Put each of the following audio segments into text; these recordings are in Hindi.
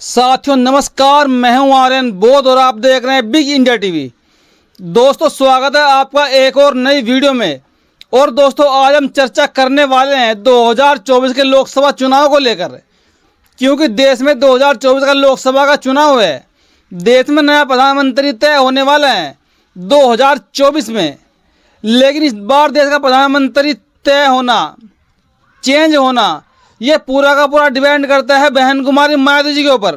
साथियों नमस्कार, मैं हूं आर्यन बोध और आप देख रहे हैं बिग इंडिया टीवी। दोस्तों स्वागत है आपका एक और नई वीडियो में। और दोस्तों आज हम चर्चा करने वाले हैं 2024 के लोकसभा चुनाव को लेकर, क्योंकि देश में 2024 का लोकसभा का चुनाव है। देश में नया प्रधानमंत्री तय होने वाला है 2024 में, लेकिन इस बार देश का प्रधानमंत्री तय होना, चेंज होना, ये पूरा का पूरा डिपेंड करता है बहन कुमारी मायावती जी के ऊपर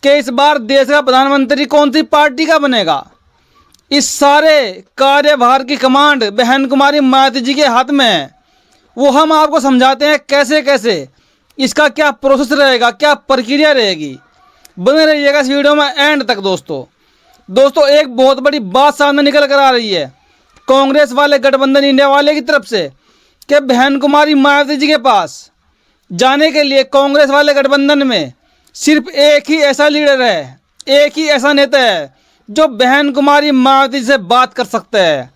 कि इस बार देश का प्रधानमंत्री कौन सी पार्टी का बनेगा। इस सारे कार्यभार की कमांड बहन कुमारी मायावती जी के हाथ में है। वो हम आपको समझाते हैं कैसे कैसे इसका क्या प्रोसेस रहेगा, क्या प्रक्रिया रहेगी। बने रहिएगा इस वीडियो में एंड तक। दोस्तों एक बहुत बड़ी बात सामने निकल कर आ रही है कांग्रेस वाले गठबंधन इंडिया वाले की तरफ से कि बहन कुमारी मायावती जी के पास जाने के लिए कांग्रेस वाले गठबंधन में सिर्फ एक ही ऐसा लीडर है, एक ही ऐसा नेता है जो बहन कुमारी मायावती से बात कर सकता है,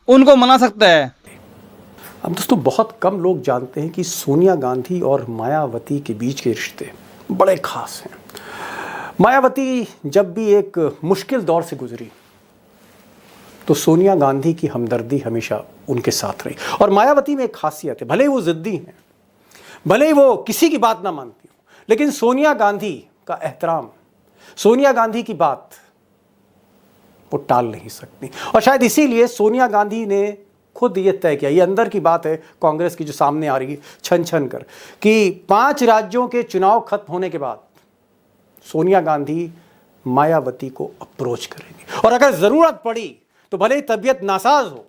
उनको मना सकता है। अब दोस्तों बहुत कम लोग जानते हैं कि सोनिया गांधी और मायावती के बीच के रिश्ते बड़े खास हैं। मायावती जब भी एक मुश्किल दौर से गुजरी तो सोनिया गांधी की हमदर्दी हमेशा उनके साथ रही। और मायावती में एक खासियत है, भले ही वो जिद्दी हैं, भले ही वो किसी की बात ना मानती हो, लेकिन सोनिया गांधी का एहतराम, सोनिया गांधी की बात वो टाल नहीं सकती। और शायद इसीलिए सोनिया गांधी ने खुद ये तय किया, ये अंदर की बात है कांग्रेस की जो सामने आ रही है छन छन कर, कि 5 राज्यों के चुनाव खत्म होने के बाद सोनिया गांधी मायावती को अप्रोच करेंगी और अगर जरूरत पड़ी तो भले ही तबीयत नासाज हो,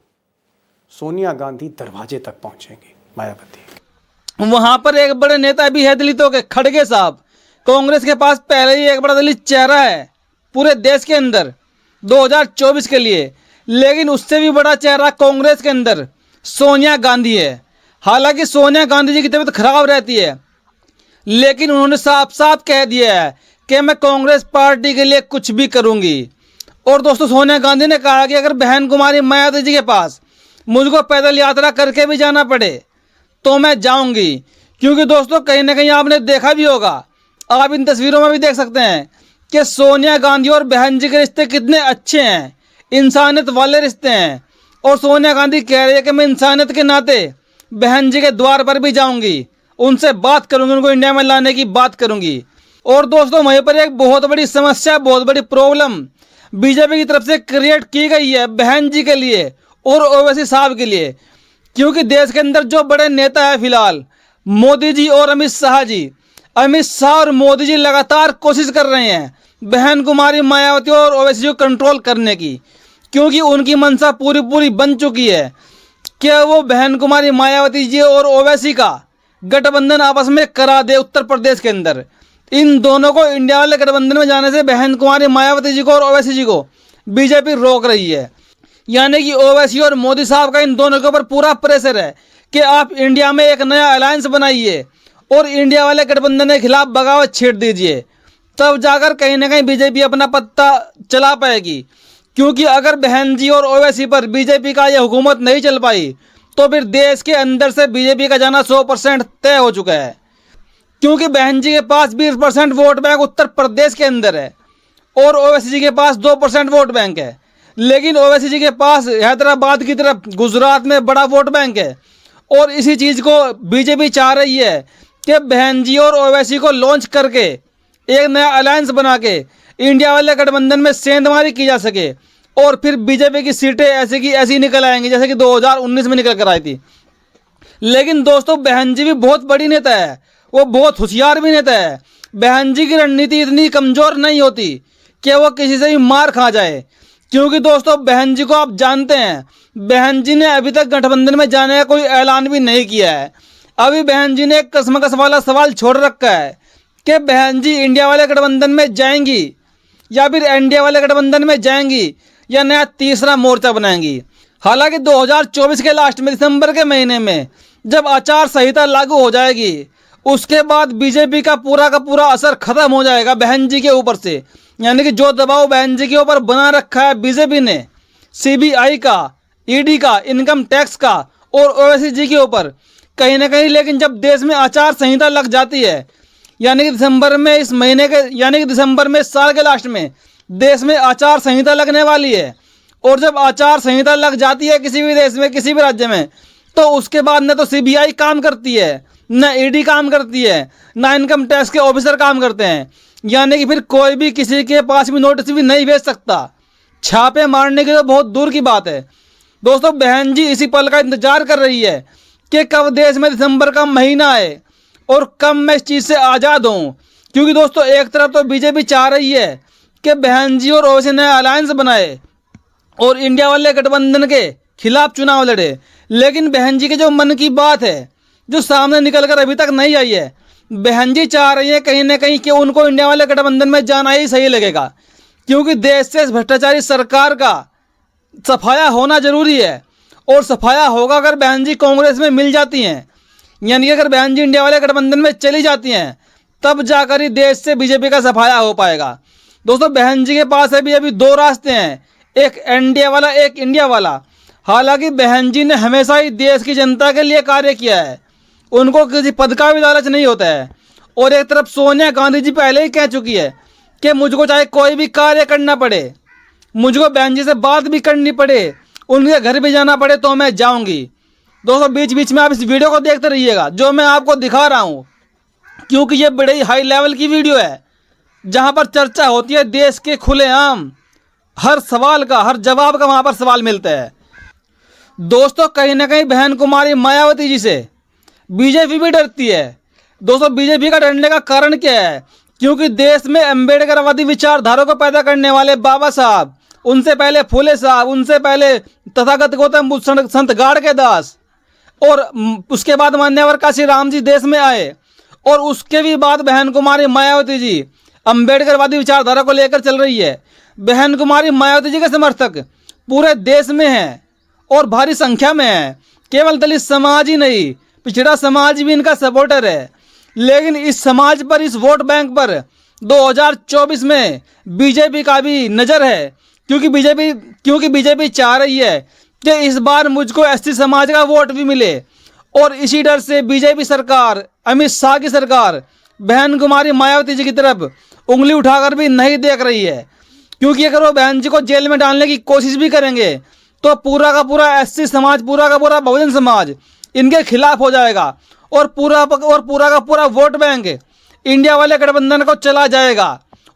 सोनिया गांधी दरवाजे तक पहुंचेंगी मायावती। वहां पर एक बड़े नेता भी है दलितों के, खड़गे साहब। कांग्रेस के पास पहले ही एक बड़ा दलित चेहरा है पूरे देश के अंदर 2024 के लिए, लेकिन उससे भी बड़ा चेहरा कांग्रेस के अंदर सोनिया गांधी है। हालांकि सोनिया गांधी जी की तबीयत खराब रहती है, लेकिन उन्होंने साफ साफ कह दिया है कि मैं कांग्रेस पार्टी के लिए कुछ भी करूंगी। और दोस्तों सोनिया गांधी ने कहा कि अगर बहन कुमारी मायावती जी के पास मुझको पैदल यात्रा करके भी जाना पड़े तो मैं जाऊंगी। क्योंकि दोस्तों कहीं ना कहीं आपने देखा भी होगा, आप इन तस्वीरों में भी देख सकते हैं कि सोनिया गांधी और बहन जी के रिश्ते कितने अच्छे हैं, इंसानियत वाले रिश्ते हैं। और सोनिया गांधी कह रही है कि मैं इंसानियत के नाते बहन जी के द्वार पर भी जाऊंगी, उनसे बात करूंगी, उनको इंडिया में लाने की बात करूंगी। और दोस्तों वहीं पर एक बहुत बड़ी समस्या, बहुत बड़ी प्रॉब्लम बीजेपी की तरफ से क्रिएट की गई है बहन जी के लिए और ओवैसी साहब के लिए। क्योंकि देश के अंदर जो बड़े नेता है फिलहाल, मोदी जी और अमित शाह जी, अमित शाह और मोदी जी लगातार कोशिश कर रहे हैं बहन कुमारी मायावती और ओवैसी को कंट्रोल करने की। क्योंकि उनकी मंशा पूरी पूरी बन चुकी है कि वो बहन कुमारी मायावती जी और ओवैसी का गठबंधन आपस में करा दे उत्तर प्रदेश के अंदर। इन दोनों को इंडिया वाले गठबंधन में जाने से बहन कुमारी मायावती जी को और ओवैसी जी को बीजेपी रोक रही है। यानी कि ओवैसी और मोदी साहब का इन दोनों के ऊपर पूरा प्रेशर है कि आप इंडिया में एक नया अलायंस बनाइए और इंडिया वाले गठबंधन के खिलाफ बगावत छेड़ दीजिए, तब जाकर कहीं ना कहीं बीजेपी अपना पत्ता चला पाएगी। क्योंकि अगर बहन जी और ओवैसी पर बीजेपी का यह हुकूमत नहीं चल पाई तो फिर देश के अंदर से बीजेपी का जाना 100% तय हो चुका है। क्योंकि बहन जी के पास 20% वोट बैंक उत्तर प्रदेश के अंदर है और ओवैसी जी के पास 2% वोट बैंक है। लेकिन ओवैसी जी के पास हैदराबाद की तरफ गुजरात में बड़ा वोट बैंक है। और इसी चीज़ को बीजेपी चाह रही है कि बहन जी और ओवैसी को लॉन्च करके एक नया अलायंस बना के इंडिया वाले गठबंधन में सेंधमारी की जा सके और फिर बीजेपी की सीटें ऐसी की ऐसी निकल आएंगी जैसे कि 2019 में निकल कर आई थी। लेकिन दोस्तों बहन जी भी बहुत बड़ी नेता है, वो बहुत होशियार भी नेता है। बहन जी की रणनीति इतनी कमज़ोर नहीं होती कि वो किसी से भी मार खा जाए। क्योंकि दोस्तों बहन जी को आप जानते हैं, बहन जी ने अभी तक गठबंधन में जाने का कोई ऐलान भी नहीं किया है। अभी बहन जी ने एक कसमकस वाला सवाल छोड़ रखा है कि बहन जी इंडिया वाले गठबंधन में जाएंगी या फिर एनडीए वाले गठबंधन में जाएंगी या नया तीसरा मोर्चा बनाएंगी। हालांकि 2024 के लास्ट में दिसंबर के महीने में जब आचार संहिता लागू हो जाएगी, उसके बाद बीजेपी का पूरा असर खत्म हो जाएगा बहन जी के ऊपर से। यानी कि जो दबाव बहन जी के ऊपर बना रखा है बीजेपी ने, सीबीआई का, ईडी का, इनकम टैक्स का और ओवैसी जी के ऊपर, कहीं ना कहीं लेकिन जब देश में आचार संहिता लग जाती है यानी कि दिसंबर में इस महीने के यानी कि दिसंबर में इस साल के लास्ट में देश में आचार संहिता लगने वाली है। और जब आचार संहिता लग जाती है किसी भी देश में, किसी भी राज्य में, तो उसके बाद न तो सीबीआई काम करती है, न ईडी काम करती है, ना इनकम टैक्स के ऑफिसर काम करते हैं। यानी कि फिर कोई भी किसी के पास भी नोटिस भी नहीं भेज सकता। छापे मारने की तो बहुत दूर की बात है। दोस्तों, बहन जी इसी पल का इंतजार कर रही है कि कब देश में दिसंबर का महीना आए और कब मैं इस चीज़ से आज़ाद हूँ। क्योंकि दोस्तों, एक तरफ तो बीजेपी चाह रही है कि बहन जी और ओवैसी नया अलायंस बनाए और इंडिया वाले गठबंधन के खिलाफ चुनाव लड़े, लेकिन बहन जी के जो मन की बात है जो सामने निकल कर अभी तक नहीं आई है। बहन जी चाह रही है कहीं ना कहीं कि उनको इंडिया वाले गठबंधन में जाना ही सही लगेगा, क्योंकि देश से इस भ्रष्टाचारी सरकार का सफाया होना जरूरी है। और सफाया होगा अगर बहन जी कांग्रेस में मिल जाती हैं, यानी कि अगर बहन जी इंडिया वाले गठबंधन में चली जाती हैं, तब जाकर ही देश से बीजेपी का सफाया हो पाएगा। दोस्तों, बहन जी के पास अभी दो रास्ते हैं, एक एनडीए वाला, एक इंडिया वाला। हालांकि बहन जी ने हमेशा ही देश की जनता के लिए कार्य किया है, उनको किसी पद का भी लालच नहीं होता है। और एक तरफ सोनिया गांधी जी पहले ही कह चुकी है कि मुझको चाहे कोई भी कार्य करना पड़े, मुझको बहन जी से बात भी करनी पड़े, उनके घर भी जाना पड़े, तो मैं जाऊंगी। दोस्तों, बीच बीच में आप इस वीडियो को देखते रहिएगा जो मैं आपको दिखा रहा हूँ, क्योंकि ये बड़े ही हाई लेवल की वीडियो है जहाँ पर चर्चा होती है देश के खुलेआम हर सवाल का, हर जवाब का वहाँ पर सवाल मिलता है। दोस्तों, कहीं ना कहीं बहन कुमारी मायावती जी से बीजेपी भी डरती है। दोस्तों, बीजेपी का डरने का कारण क्या है? क्योंकि देश में अम्बेडकरवादी विचारधारा को पैदा करने वाले बाबा साहब, उनसे पहले फुले साहब, उनसे पहले तथागत गौतम बुद्ध, संत गाड़ के दास, और उसके बाद मान्यवर काशी राम जी देश में आए, और उसके भी बाद बहन कुमारी मायावती जी अम्बेडकरवादी विचारधारा को लेकर चल रही है। बहन कुमारी मायावती जी के समर्थक पूरे देश में हैं और भारी संख्या में हैं। केवल दलित समाज ही नहीं, पिछड़ा समाज भी इनका सपोर्टर है। लेकिन इस समाज पर, इस वोट बैंक पर 2024 में बीजेपी का भी नज़र है, क्योंकि बीजेपी चाह रही है कि इस बार मुझको एसटी समाज का वोट भी मिले। और इसी डर से बीजेपी सरकार, अमित शाह की सरकार बहन कुमारी मायावती जी की तरफ उंगली उठाकर भी नहीं देख रही है, क्योंकि अगर वो बहन जी को जेल में डालने की कोशिश भी करेंगे तो पूरा का पूरा एससी समाज, पूरा का पूरा बहुजन समाज इनके खिलाफ हो जाएगा और पूरा का पूरा वोट बैंक इंडिया वाले गठबंधन को चला जाएगा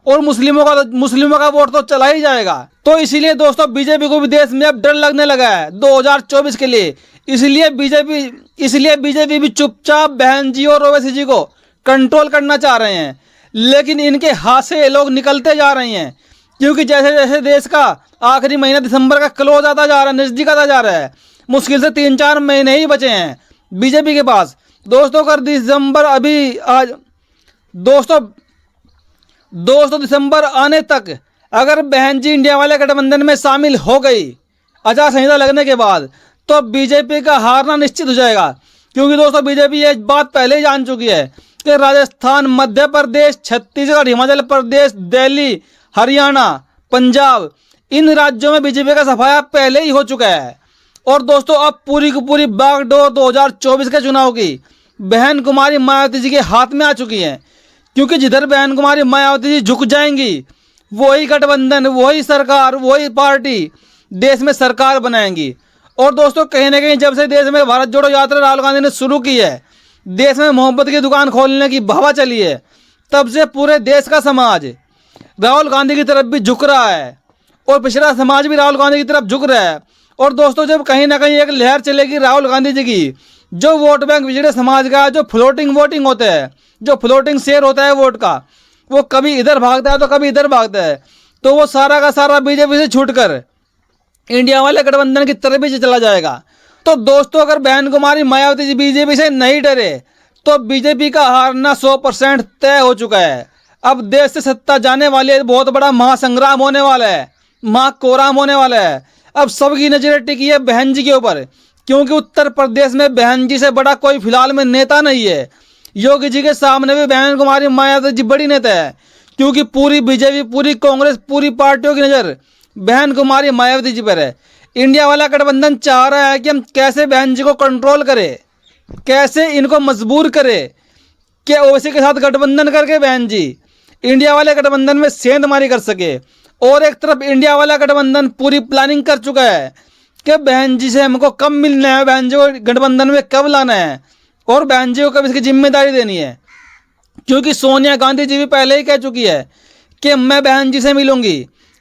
और मुस्लिमों का वोट तो चला ही जाएगा। तो इसीलिए दोस्तों, बीजेपी को भी देश में अब डर लगने लगा है 2024 के लिए। इसलिए बीजेपी भी चुपचाप बहन जी और ओवैसी जी को कंट्रोल करना चाह रहे हैं, लेकिन इनके हाथ से ये लोग निकलते जा रहे हैं, क्योंकि जैसे जैसे देश का आखिरी महीना दिसंबर का क्लोज आता जा रहा है, नजदीक आता जा रहा है, मुश्किल से 3-4 महीने ही बचे हैं बीजेपी के पास। दोस्तों, अगर दिसंबर अभी आज दोस्तों दिसंबर आने तक अगर बहन जी इंडिया वाले गठबंधन में शामिल हो गई आचार संहिता लगने के बाद, तो बीजेपी का हारना निश्चित हो जाएगा। क्योंकि दोस्तों, बीजेपी ये बात पहले ही जान चुकी है कि राजस्थान, मध्य प्रदेश, छत्तीसगढ़, हिमाचल प्रदेश, दिल्ली, हरियाणा, पंजाब, इन राज्यों में बीजेपी का सफाया पहले ही हो चुका है। और दोस्तों, अब पूरी की पूरी बागडोर 2024 के चुनाव की बहन कुमारी मायावती जी के हाथ में आ चुकी है, क्योंकि जिधर बहन कुमारी मायावती जी झुक जाएंगी, वही गठबंधन, वही सरकार, वही पार्टी देश में सरकार बनाएंगी। और दोस्तों, कहीं ना कहीं जब से देश में भारत जोड़ो यात्रा राहुल गांधी ने शुरू की है, देश में मोहब्बत की दुकान खोलने की हवा चली है, तब से पूरे देश का समाज राहुल गांधी की तरफ भी झुक रहा है और पिछड़ा समाज भी राहुल गांधी की तरफ झुक रहा है। और दोस्तों, जब कहीं ना कहीं एक लहर चलेगी राहुल गांधी जी की, जो वोट बैंक पिछड़े समाज का, जो फ्लोटिंग वोटिंग होता है, जो फ्लोटिंग शेयर होता है वोट का, वो कभी इधर भागता है तो कभी इधर भागता है, तो वो सारा का सारा बीजेपी से छूटकर इंडिया वाले गठबंधन की तरफ ही चला जाएगा। तो दोस्तों, अगर बहन कुमारी मायावती जी बीजेपी से नहीं डरे तो बीजेपी का हारना 100% तय हो चुका है। अब देश से सत्ता जाने वाली बहुत बड़ा महासंग्राम होने वाला है, महाकोराम होने वाला है। अब सबकी नजरें टिकी है बहन जी के ऊपर, क्योंकि उत्तर प्रदेश में बहन जी से बड़ा कोई फिलहाल में नेता नहीं है। योगी जी के सामने भी बहन कुमारी मायावती जी बड़ी नेता है, क्योंकि पूरी बीजेपी, पूरी कांग्रेस, पूरी पार्टियों की नज़र बहन कुमारी मायावती जी पर है। इंडिया वाला गठबंधन चाह रहा है कि हम कैसे बहन जी को कंट्रोल करें, कैसे इनको मजबूर करें, कि ओवैसी के साथ गठबंधन करके बहन जी इंडिया वाले गठबंधन में सेंधमारी कर सके। और एक तरफ इंडिया वाला गठबंधन पूरी प्लानिंग कर चुका है कि बहन जी से हमको कब मिलना है, बहन जी को गठबंधन में कब लाना है और बहन जी को कब इसकी जिम्मेदारी देनी है। क्योंकि सोनिया गांधी जी भी पहले ही कह चुकी है कि मैं बहन जी से मिलूंगी,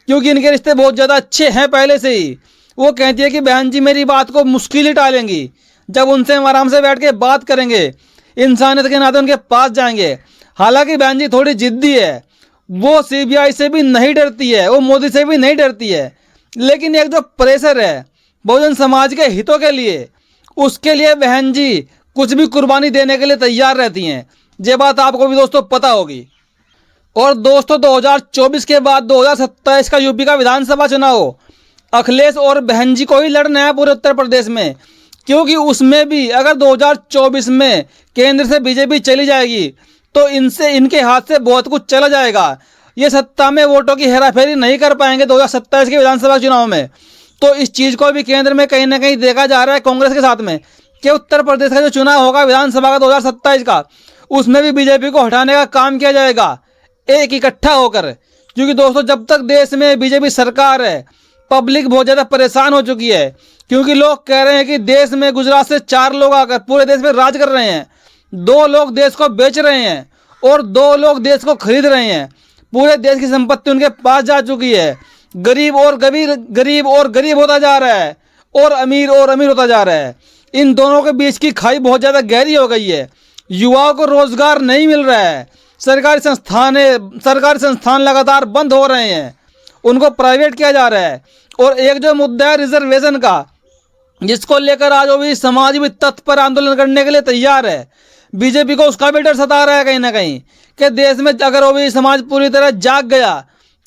क्योंकि इनके रिश्ते बहुत ज़्यादा अच्छे हैं पहले से ही। वो कहती है कि बहन जी मेरी बात को मुश्किल ही टालेंगी, जब उनसे हम आराम से बैठ के बात करेंगे, इंसानियत के नाते उनके पास जाएंगे। हालांकि बहन जी थोड़ी जिद्दी है, वो सीबीआई से भी नहीं डरती है, वो मोदी से भी नहीं डरती है, लेकिन एक जो प्रेशर है बहुजन समाज के हितों के लिए, उसके लिए बहन जी कुछ भी कुर्बानी देने के लिए तैयार रहती हैं। ये बात आपको भी दोस्तों पता होगी। और दोस्तों 2024 के बाद 2027 का यूपी का विधानसभा चुनाव अखिलेश और बहन जी को ही लड़ना है पूरे उत्तर प्रदेश में, क्योंकि उसमें भी अगर 2024 में केंद्र से बीजेपी चली जाएगी तो इनके हाथ से बहुत कुछ चला जाएगा। ये सत्ता में वोटों की हेराफेरी नहीं कर पाएंगे 2027 के विधानसभा चुनाव में। तो इस चीज़ को भी केंद्र में कहीं ना कहीं देखा जा रहा है कांग्रेस के साथ में कि उत्तर प्रदेश का जो चुनाव होगा विधानसभा का 2027 का, उसमें भी बीजेपी को हटाने का काम किया जाएगा एक इकट्ठा होकर। क्योंकि दोस्तों जब तक देश में बीजेपी सरकार है, पब्लिक बहुत ज़्यादा परेशान हो चुकी है, क्योंकि लोग कह रहे हैं कि देश में गुजरात से 4 लोग आकर पूरे देश में राज कर रहे हैं, 2 लोग देश को बेच रहे हैं और 2 लोग देश को खरीद रहे हैं। पूरे देश की संपत्ति उनके पास जा चुकी है। गरीब और गरीब होता जा रहा है और अमीर होता जा रहा है। इन दोनों के बीच की खाई बहुत ज़्यादा गहरी हो गई है। युवाओं को रोजगार नहीं मिल रहा है। सरकारी संस्थान लगातार बंद हो रहे हैं, उनको प्राइवेट किया जा रहा है। और एक जो मुद्दा है रिजर्वेशन का, जिसको लेकर आज भी समाज भी तत्पर आंदोलन करने के लिए तैयार है। बीजेपी को उसका भी डर सता रहा है कहीं ना कहीं कि देश में अगर ओबीसी समाज पूरी तरह जाग गया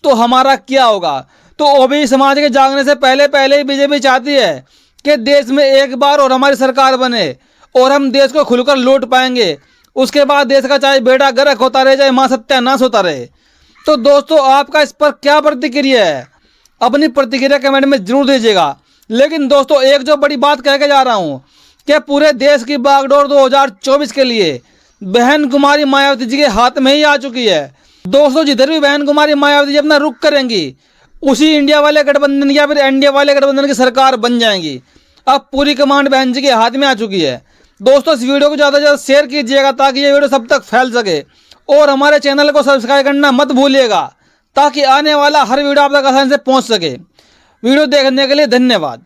तो हमारा क्या होगा। तो ओबीसी समाज के जागने से पहले ही बीजेपी चाहती है कि देश में एक बार और हमारी सरकार बने और हम देश को खुलकर लूट पाएंगे। उसके बाद देश का चाहे बेड़ा गर्क होता रहे, चाहे मां सत्यानाश होता रहे। तो दोस्तों आपका इस पर क्या प्रतिक्रिया है? अपनी प्रतिक्रिया कमेंट में जरूर दीजिएगा। लेकिन दोस्तों एक जो बड़ी बात कह के जा रहा हूँ कि पूरे देश की बागडोर 2024 के लिए बहन कुमारी मायावती जी के हाथ में ही आ चुकी है। दोस्तों जिधर भी बहन कुमारी मायावती जी अपना रुख करेंगी, उसी इंडिया वाले गठबंधन या फिर एनडीए वाले गठबंधन की सरकार बन जाएंगी। अब पूरी कमांड बहन जी के हाथ में आ चुकी है। दोस्तों इस वीडियो को ज़्यादा से ज़्यादा शेयर कीजिएगा ताकि ये वीडियो सब तक फैल सके, और हमारे चैनल को सब्सक्राइब करना मत भूलिएगा ताकि आने वाला हर वीडियो आप तक आसानी से पहुंच सके। वीडियो देखने के लिए धन्यवाद।